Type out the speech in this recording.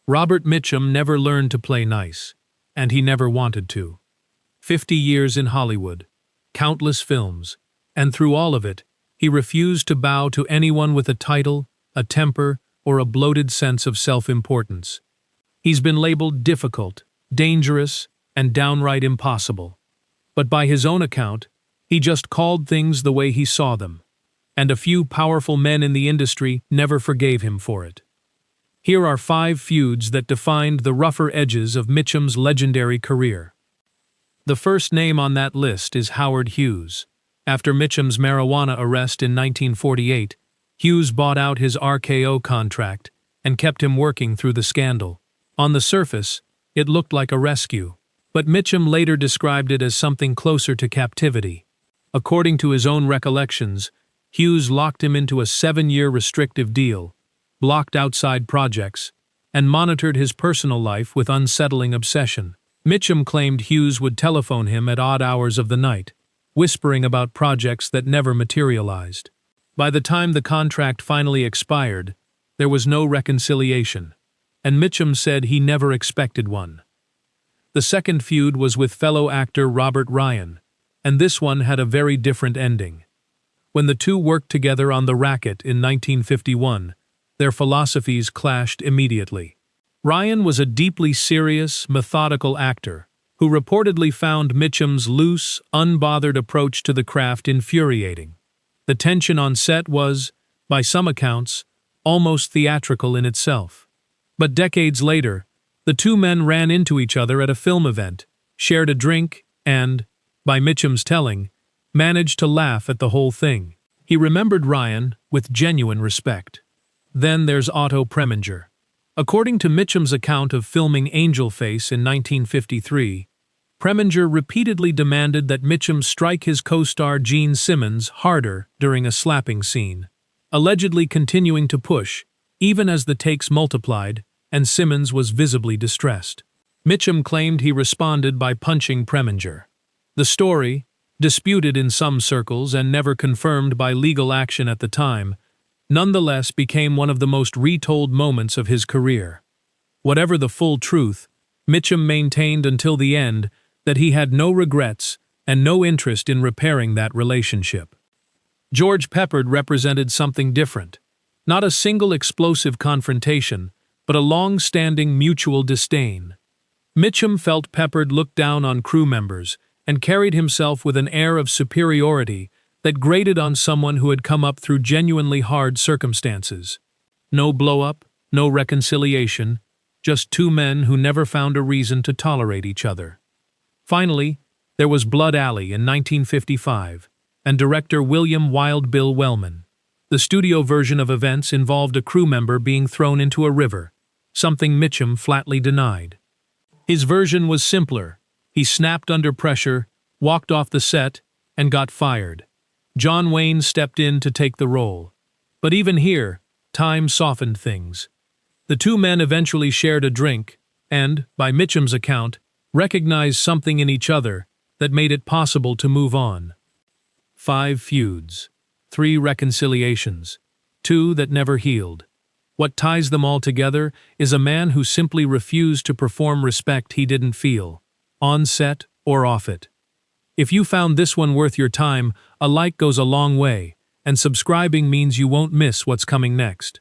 Robert Mitchum never learned to play nice, and he never wanted to. 50 years in Hollywood, countless films, and through all of it, he refused to bow to anyone with a title, a temper, or a bloated sense of self-importance. He's been labeled difficult, dangerous, and downright impossible. But by his own account, he just called things the way he saw them, and a few powerful men in the industry never forgave him for it. Here are 5 feuds that defined the rougher edges of Mitchum's legendary career. The first name on that list is Howard Hughes. After Mitchum's marijuana arrest in 1948, Hughes bought out his RKO contract and kept him working through the scandal. On the surface, it looked like a rescue, but Mitchum later described it as something closer to captivity. According to his own recollections, Hughes locked him into a 7-year restrictive deal, blocked outside projects, and monitored his personal life with unsettling obsession. Mitchum claimed Hughes would telephone him at odd hours of the night, whispering about projects that never materialized. By the time the contract finally expired, there was no reconciliation, and Mitchum said he never expected one. The second feud was with fellow actor Robert Ryan, and this one had a very different ending. When the two worked together on The Racket in 1951, their philosophies clashed immediately. Ryan was a deeply serious, methodical actor who reportedly found Mitchum's loose, unbothered approach to the craft infuriating. The tension on set was, by some accounts, almost theatrical in itself. But decades later, the two men ran into each other at a film event, shared a drink, and, by Mitchum's telling, managed to laugh at the whole thing. He remembered Ryan with genuine respect. Then there's Otto Preminger. According to Mitchum's account of filming Angel Face in 1953, Preminger repeatedly demanded that Mitchum strike his co-star Gene Simmons harder during a slapping scene, allegedly continuing to push, even as the takes multiplied and Simmons was visibly distressed. Mitchum claimed he responded by punching Preminger. The story, disputed in some circles and never confirmed by legal action at the time, nonetheless became one of the most retold moments of his career. Whatever the full truth, Mitchum maintained until the end that he had no regrets and no interest in repairing that relationship. George Peppard represented something different. Not a single explosive confrontation, but a long-standing mutual disdain. Mitchum felt Peppard looked down on crew members and carried himself with an air of superiority that grated on someone who had come up through genuinely hard circumstances. No blow-up, no reconciliation, just two men who never found a reason to tolerate each other. Finally, there was Blood Alley in 1955, and director William Wild Bill Wellman. The studio version of events involved a crew member being thrown into a river, something Mitchum flatly denied. His version was simpler. He snapped under pressure, walked off the set, and got fired. John Wayne stepped in to take the role. But even here, time softened things. The two men eventually shared a drink and, by Mitchum's account, recognized something in each other that made it possible to move on. 5 feuds, 3 reconciliations, 2 that never healed. What ties them all together is a man who simply refused to perform respect he didn't feel, on set or off it. If you found this one worth your time, a like goes a long way, and subscribing means you won't miss what's coming next.